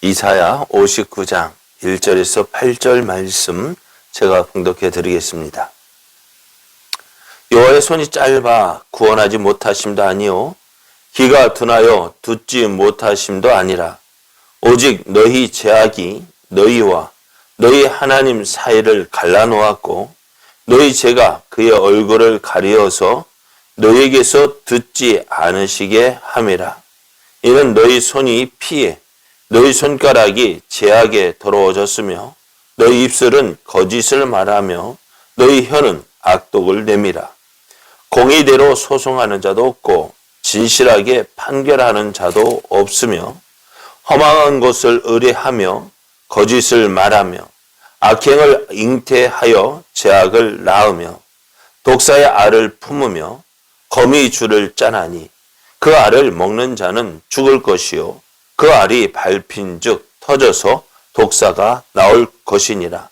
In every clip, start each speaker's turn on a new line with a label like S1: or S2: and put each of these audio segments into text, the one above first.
S1: 이사야 59장 1절에서 8절 말씀 제가 봉독해 드리겠습니다. 여호와의 손이 짧아 구원하지 못하심도 아니요 귀가 둔하여 듣지 못하심도 아니라 오직 너희 죄악이 너희와 너희 하나님 사이를 갈라놓았고 너희 죄가 그의 얼굴을 가리어서 너희에게서 듣지 않으시게 함이라. 이는 너희 손이 피해 너희 손가락이 죄악에 더러워졌으며 너희 입술은 거짓을 말하며 너희 혀는 악독을 내밀어. 공의대로 소송하는 자도 없고 진실하게 판결하는 자도 없으며 허망한 것을 의뢰하며 거짓을 말하며 악행을 잉태하여 죄악을 낳으며 독사의 알을 품으며 거미줄을 짜나니 그 알을 먹는 자는 죽을 것이요 그 알이 밟힌즉 터져서 독사가 나올 것이니라.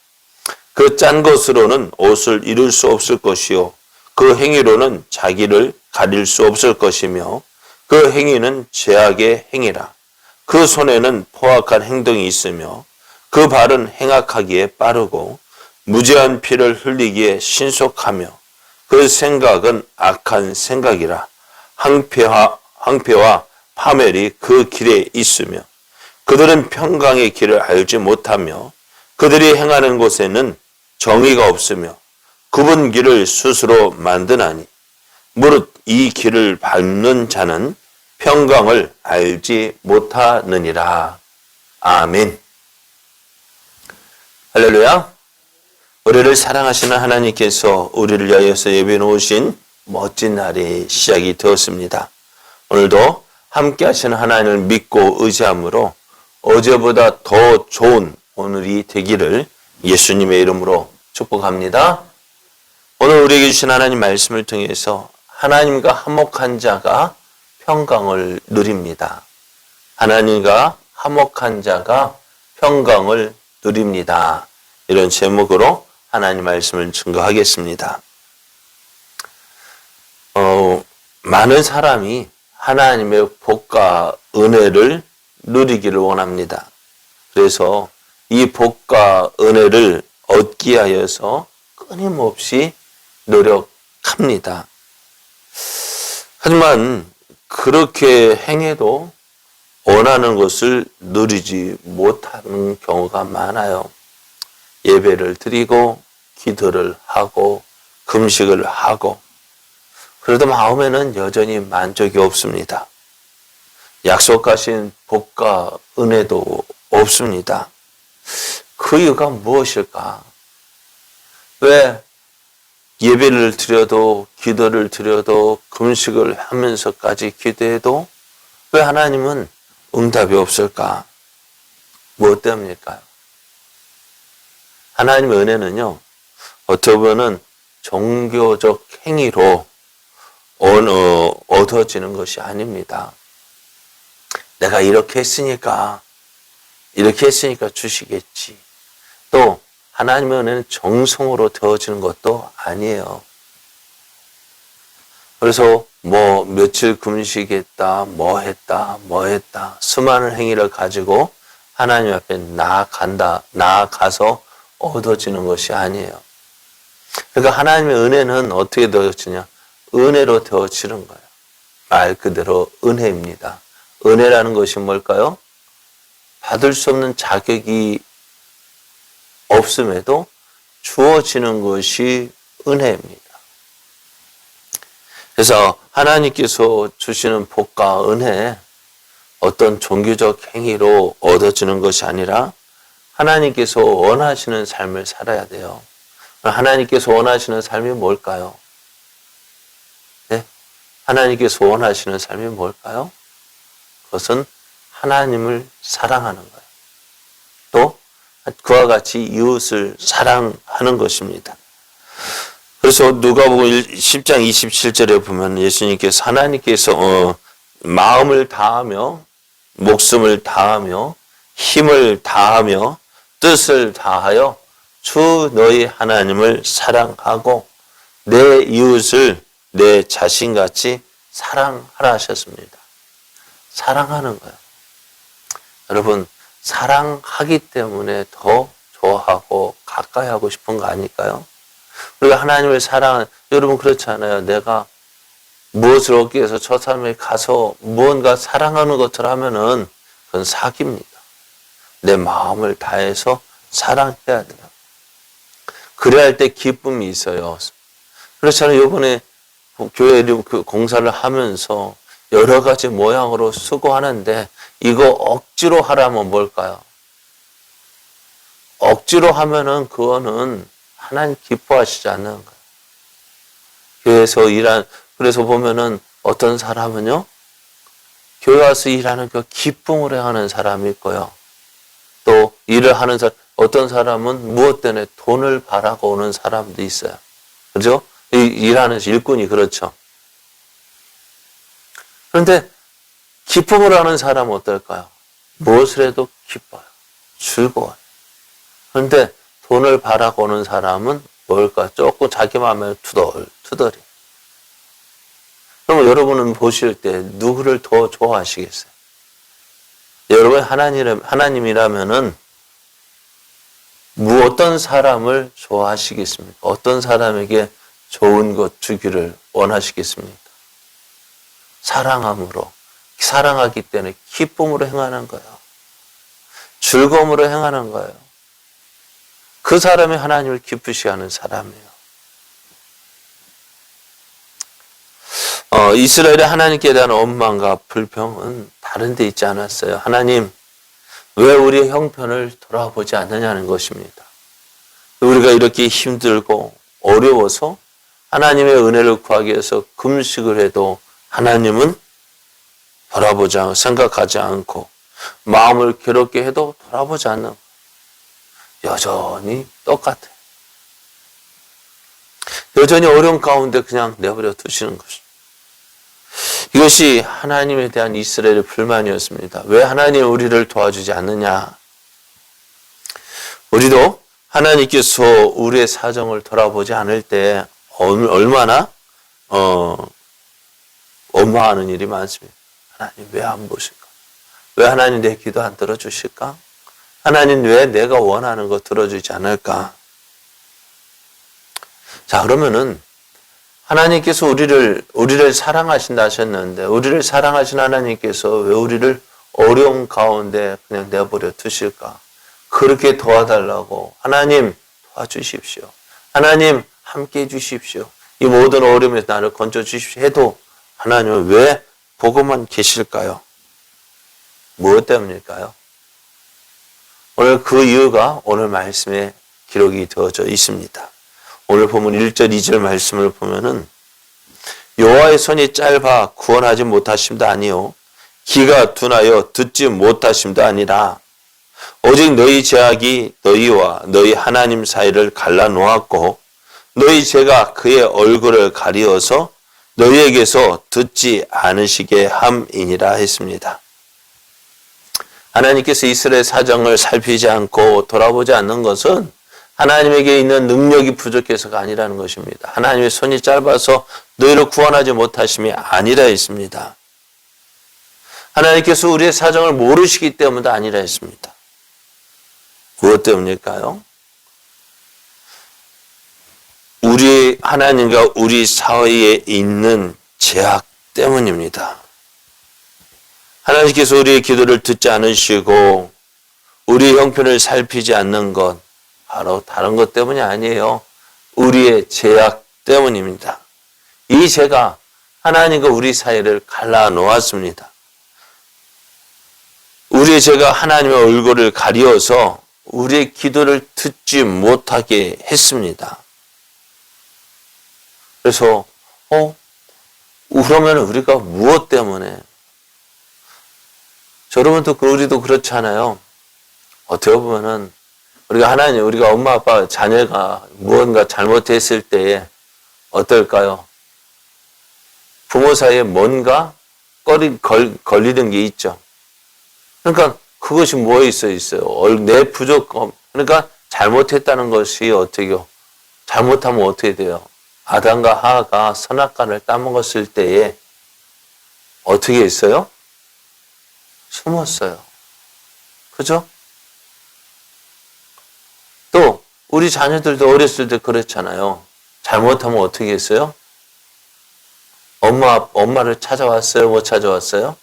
S1: 그 짠 것으로는 옷을 이룰 수 없을 것이요 그 행위로는 자기를 가릴 수 없을 것이며 그 행위는 죄악의 행위라. 그 손에는 포악한 행동이 있으며 그 발은 행악하기에 빠르고 무죄한 피를 흘리기에 신속하며 그 생각은 악한 생각이라. 황폐와 파멸이 그 길에 있으며 그들은 평강의 길을 알지 못하며 그들이 행하는 곳에는 정의가 없으며 굽은 길을 스스로 만드나니 무릇 이 길을 밟는 자는 평강을 알지 못하느니라. 아멘. 할렐루야. 우리를 사랑하시는 하나님께서 우리를 위하여서 예비해 놓으신 멋진 날이 시작이 되었습니다. 오늘도 함께 하시는 하나님을 믿고 의지함으로 어제보다 더 좋은 오늘이 되기를 예수님의 이름으로 축복합니다. 오늘 우리에게 주신 하나님 말씀을 통해서 하나님과 화목한 자가 평강을 누립니다. 하나님과 화목한 자가 평강을 누립니다. 이런 제목으로 하나님 말씀을 증거하겠습니다. 많은 사람이 하나님의 복과 은혜를 누리기를 원합니다. 그래서 이 복과 은혜를 얻기 위하여서 끊임없이 노력합니다. 하지만 그렇게 행해도 원하는 것을 누리지 못하는 경우가 많아요. 예배를 드리고 기도를 하고 금식을 하고 그래도 마음에는 여전히 만족이 없습니다. 약속하신 복과 은혜도 없습니다. 그 이유가 무엇일까? 왜 예배를 드려도 기도를 드려도 금식을 하면서까지 기도해도 왜 하나님은 응답이 없을까? 무엇 때문일까요? 하나님의 은혜는요, 어떻게 보면 종교적 행위로 얻어지는 것이 아닙니다. 내가 이렇게 했으니까 주시겠지. 또 하나님의 은혜는 정성으로 되어지는 것도 아니에요. 그래서 며칠 금식했다, 뭐 했다 수많은 행위를 가지고 하나님 앞에 나아가서 얻어지는 것이 아니에요. 그러니까 하나님의 은혜는 어떻게 되어지냐? 은혜로 되어지는 거예요. 말 그대로 은혜입니다. 은혜라는 것이 뭘까요? 받을 수 없는 자격이 없음에도 주어지는 것이 은혜입니다. 그래서 하나님께서 주시는 복과 은혜, 어떤 종교적 행위로 얻어지는 것이 아니라 하나님께서 원하시는 삶을 살아야 돼요. 하나님께서 원하시는 삶이 뭘까요? 네? 하나님께서 원하시는 삶이 뭘까요? 그것은 하나님을 사랑하는 거예요. 또 그와 같이 이웃을 사랑하는 것입니다. 그래서 누가복음 10장 27절에 보면 예수님께서 하나님께서 마음을 다하며 목숨을 다하며 힘을 다하며 뜻을 다하여 주 너희 하나님을 사랑하고 내 이웃을 내 자신같이 사랑하라 하셨습니다. 사랑하는 거예요. 여러분, 사랑하기 때문에 더 좋아하고 가까이 하고 싶은 거 아닐까요? 우리가 하나님을 여러분 그렇잖아요. 내가 무엇을 얻기 위해서 저 사람에게 가서 무언가 사랑하는 것처럼 하면은 그건 사기입니다. 내 마음을 다해서 사랑해야 돼요. 그래야 할 때 기쁨이 있어요. 그렇잖아요. 이번에 교회 공사를 하면서 여러 가지 모양으로 수고하는데 이거 억지로 하라면 뭘까요? 억지로 하면은 그거는 하나님 기뻐하시지 않는 거예요. 교회에서 그래서 보면은 어떤 사람은요, 교회 와서 일하는 그 기쁨으로 하는 사람이 있고요. 또 일을 하는 사람, 어떤 사람은 무엇 때문에 돈을 바라고 오는 사람도 있어요. 그죠? 일하는 일꾼이 그렇죠. 그런데 기쁨으로 하는 사람은 어떨까요? 무엇을 해도 기뻐요. 즐거워요. 그런데 돈을 바라고 오는 사람은 뭘까? 조금 자기 마음에 투덜이. 그럼 여러분은 보실 때 누구를 더 좋아하시겠어요? 여러분 하나님이라면은 어떤 사람을 좋아하시겠습니까? 어떤 사람에게 좋은 것 주기를 원하시겠습니까? 사랑하기 때문에 기쁨으로 행하는 거예요. 즐거움으로 행하는 거예요. 그 사람이 하나님을 기쁘시게 하는 사람이에요. 이스라엘의 하나님께 대한 원망과 불평은 다른 데 있지 않았어요. 하나님, 왜 우리의 형편을 돌아보지 않느냐는 것입니다. 우리가 이렇게 힘들고 어려워서 하나님의 은혜를 구하기 위해서 금식을 해도 하나님은 생각하지 않고 마음을 괴롭게 해도 돌아보지 않는 여전히 똑같아요. 여전히 어려운 가운데 그냥 내버려 두시는 것입니다. 이것이 하나님에 대한 이스라엘의 불만이었습니다. 왜 하나님 우리를 도와주지 않느냐? 우리도 하나님께서 우리의 사정을 돌아보지 않을 때 얼마나 원망하는 일이 많습니다. 하나님 왜 안 보실까? 왜 하나님 내 기도 안 들어주실까? 하나님 왜 내가 원하는 거 들어주지 않을까? 자, 그러면은 하나님께서 우리를 사랑하신다 하셨는데 우리를 사랑하신 하나님께서 왜 우리를 어려움 가운데 그냥 내버려 두실까? 그렇게 도와달라고 하나님 도와주십시오. 하나님 함께 해주십시오. 이 모든 어려움에서 나를 건져주십시오 해도 하나님은 왜 보고만 계실까요? 무엇 때문일까요? 오늘 그 이유가 오늘 말씀에 기록이 되어져 있습니다. 오늘 보면 1절, 2절 말씀을 보면은 여호와의 손이 짧아 구원하지 못하심도 아니요 귀가 둔하여 듣지 못하심도 아니라 오직 너희 죄악이 너희와 너희 하나님 사이를 갈라놓았고 너희 죄가 그의 얼굴을 가리어서 너희에게서 듣지 않으시게 함이니라 했습니다. 하나님께서 이스라엘 사정을 살피지 않고 돌아보지 않는 것은 하나님에게 있는 능력이 부족해서가 아니라는 것입니다. 하나님의 손이 짧아서 너희를 구원하지 못하심이 아니라 했습니다. 하나님께서 우리의 사정을 모르시기 때문도 아니라 했습니다. 무엇 때문일까요? 우리 하나님과 우리 사이에 있는 죄악 때문입니다. 하나님께서 우리의 기도를 듣지 않으시고 우리의 형편을 살피지 않는 것 바로 다른 것 때문이 아니에요. 우리의 죄악 때문입니다. 이 죄가 하나님과 우리 사이를 갈라놓았습니다. 우리의 죄가 하나님의 얼굴을 가리어서 우리의 기도를 듣지 못하게 했습니다. 그래서 그러면 우리가 무엇 때문에 여러분도 우리도 그렇잖아요. 어떻게 보면은 우리가 엄마 아빠 자녀가 무언가 잘못했을 때에 어떨까요? 부모 사이에 뭔가 걸리는 게 있죠. 그러니까 그것이 뭐에 있어요? 내 부족함. 그러니까 잘못했다는 것이 어떻게요? 잘못하면 어떻게 돼요? 아담과 하하가 선악과를 따먹었을 때에 어떻게 했어요? 숨었어요. 그죠? 우리 자녀들도 어렸을 때 그랬잖아요. 잘못하면 어떻게 했어요? 엄마를 찾아왔어요? 못 찾아왔어요?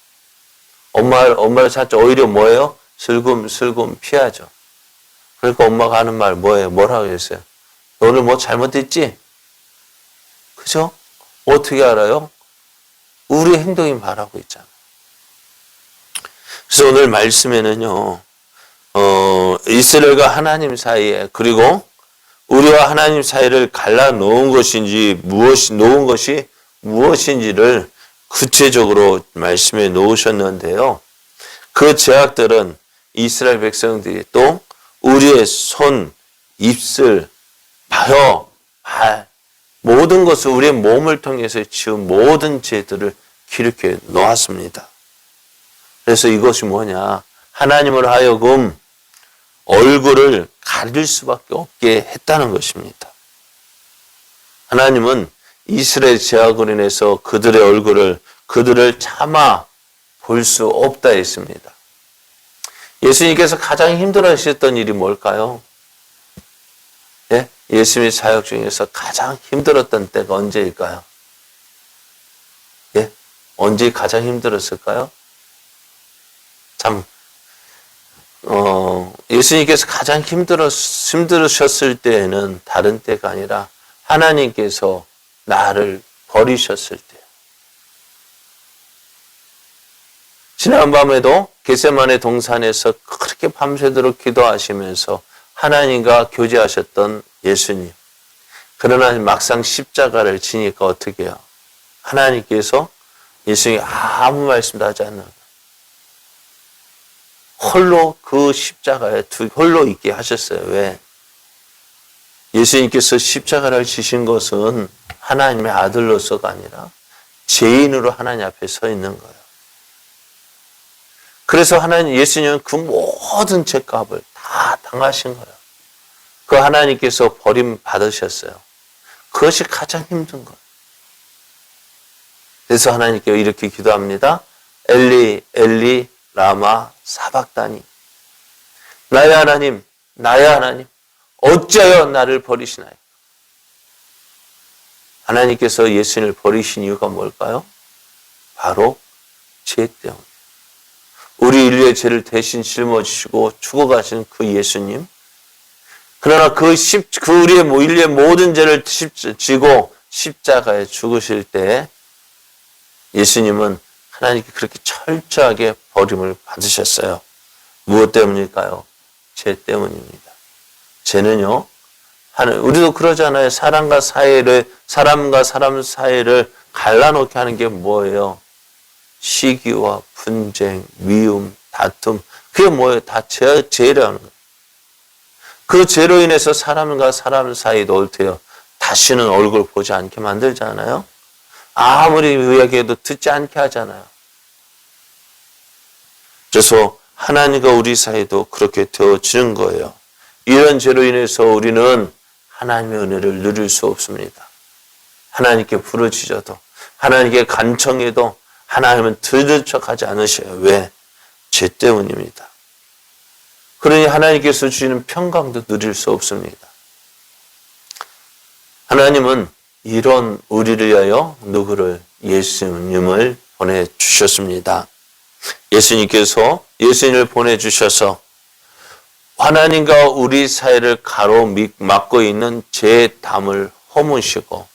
S1: 엄마를 찾자 오히려 뭐예요? 슬금 피하죠. 그러니까 엄마가 하는 말 뭐예요? 뭐라고 했어요? 너 오늘 뭐 잘못했지? 그죠? 어떻게 알아요? 우리 행동이 말하고 있잖아요. 그래서 오늘 말씀에는요, 이스라엘과 하나님 사이에, 그리고 우리와 하나님 사이를 갈라놓은 놓은 것이 무엇인지를 구체적으로 말씀해 놓으셨는데요. 그 제약들은 이스라엘 백성들이 또 우리의 손, 입술, 혀, 발, 모든 것을 우리의 몸을 통해서 지은 모든 죄들을 기록해 놓았습니다. 그래서 이것이 뭐냐? 하나님을 하여금 얼굴을 가릴 수밖에 없게 했다는 것입니다. 하나님은 이스라엘 제약으로 인해서 그들을 차마 볼 수 없다 했습니다. 예수님께서 가장 힘들어 하셨던 일이 뭘까요? 예? 예수님의 사역 중에서 가장 힘들었던 때가 언제일까요? 예? 언제 가장 힘들었을까요? 참, 예수님께서 가장 힘들으셨을 때에는 다른 때가 아니라 하나님께서 나를 버리셨을 때요. 지난밤에도 겟세마네 동산에서 그렇게 밤새도록 기도하시면서 하나님과 교제하셨던 예수님. 그러나 막상 십자가를 지니까 어떻게 해요? 하나님께서 예수님이 아무 말씀도 하지 않는 거예요. 홀로 그 십자가에 홀로 있게 하셨어요. 왜? 예수님께서 십자가를 지신 것은 하나님의 아들로서가 아니라 죄인으로 하나님 앞에 서 있는 거예요. 그래서 예수님은 그 모든 죄값을 다 당하신 거예요. 그 하나님께서 버림받으셨어요. 그것이 가장 힘든 거예요. 그래서 하나님께 이렇게 기도합니다. 엘리, 엘리, 라마, 사박다니. 나의 하나님, 어찌하여 나를 버리시나요? 하나님께서 예수님을 버리신 이유가 뭘까요? 바로 죄 때문에. 우리 인류의 죄를 대신 짊어지시고 죽어가신 그 예수님. 그러나 그 우리의 인류의 모든 죄를 지고 십자가에 죽으실 때 예수님은 하나님께 그렇게 철저하게 버림을 받으셨어요. 무엇 때문일까요? 죄 때문입니다. 죄는요, 우리도 그러잖아요. 사람과 사람 사이를 갈라놓게 하는 게 뭐예요? 시기와 분쟁, 미움, 다툼. 그게 뭐예요? 다 죄라는 거예요. 그 죄로 인해서 사람과 사람 사이도 어때요? 다시는 얼굴 보지 않게 만들잖아요. 아무리 이야기해도 듣지 않게 하잖아요. 그래서 하나님과 우리 사이도 그렇게 되어지는 거예요. 이런 죄로 인해서 우리는 하나님의 은혜를 누릴 수 없습니다. 하나님께 부르짖어도, 하나님께 간청해도 하나님은 들은 척하지 않으셔요. 왜? 죄 때문입니다. 그러니 하나님께서 주시는 평강도 누릴 수 없습니다. 하나님은 이런 우리를 위하여 누구를? 예수님을 보내주셨습니다. 예수님께서 예수님을 보내주셔서 하나님과 우리 사이를 가로막고 있는 죄의 담을 허무시고,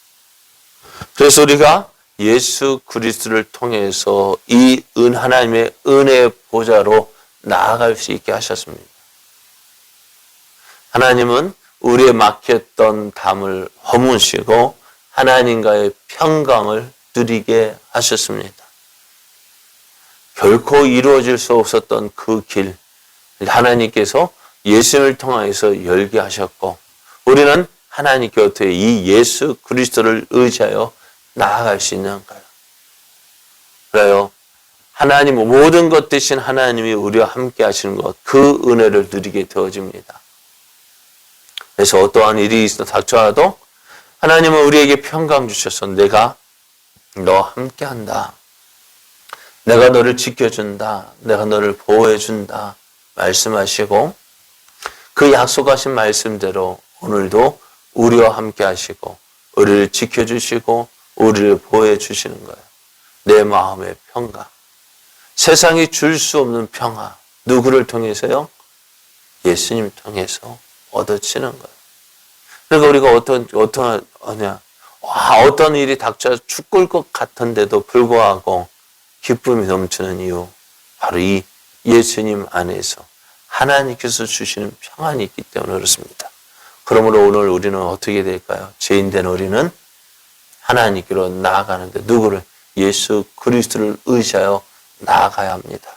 S1: 그래서 우리가 예수 그리스도를 통해서 이 하나님의 은혜의 보좌로 나아갈 수 있게 하셨습니다. 하나님은 우리의 막혔던 담을 허무시고 하나님과의 평강을 누리게 하셨습니다. 결코 이루어질 수 없었던 그 길, 하나님께서 예수님을 통해서 열게 하셨고, 우리는 하나님께 어떻게 이 예수 그리스도를 의지하여 나아갈 수 있는 거예요. 그래요. 하나님, 모든 것 대신 하나님이 우리와 함께 하시는 것, 그 은혜를 누리게 되어집니다. 그래서 어떠한 일이 닥쳐와도 하나님은 우리에게 평강 주셔서 내가 너와 함께 한다. 내가 너를 지켜준다. 내가 너를 보호해준다. 말씀하시고 그 약속하신 말씀대로 오늘도 우리와 함께 하시고 우리를 지켜주시고 우리를 보호해 주시는 거예요. 내 마음의 평강. 세상이 줄 수 없는 평화. 누구를 통해서요? 예수님 통해서 얻어지는 거예요. 그러니까 우리가 어떤 일이 닥쳐 죽을 것 같은데도 불구하고 기쁨이 넘치는 이유. 바로 이 예수님 안에서 하나님께서 주시는 평안이 있기 때문에 그렇습니다. 그러므로 오늘 우리는 어떻게 될까요? 죄인된 우리는 하나님께로 나아가는데 누구를? 예수 그리스도를 의지하여 나아가야 합니다.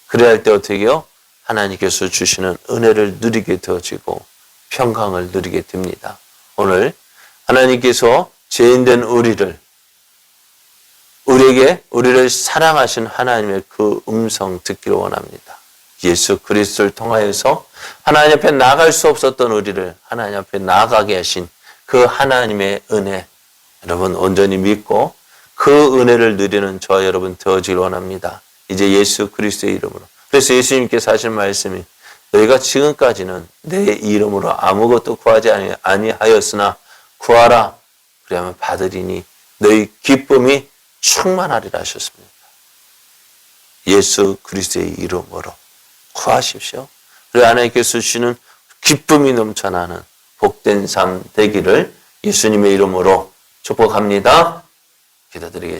S1: 그래야 할 때 어떻게 해요? 하나님께서 주시는 은혜를 누리게 되어지고 평강을 누리게 됩니다. 오늘 하나님께서 죄인된 우리를 사랑하신 하나님의 그 음성 듣기를 원합니다. 예수 그리스도를 통하여서 하나님 앞에 나아갈 수 없었던 우리를 하나님 앞에 나아가게 하신 그 하나님의 은혜, 여러분 온전히 믿고 그 은혜를 누리는 저와 여러분 되어지길 원합니다. 이제 예수 그리스도의 이름으로. 그래서 예수님께서 하신 말씀이 너희가 지금까지는 내 이름으로 아무것도 구하지 아니하였으나 구하라. 그러면 받으리니 너희 기쁨이 충만하리라 하셨습니다. 예수 그리스도의 이름으로 구하십시오. 그리고 하나님께서 주시는 기쁨이 넘쳐나는 복된 삶 되기를 예수님의 이름으로 축복합니다. 기도드리겠습니다.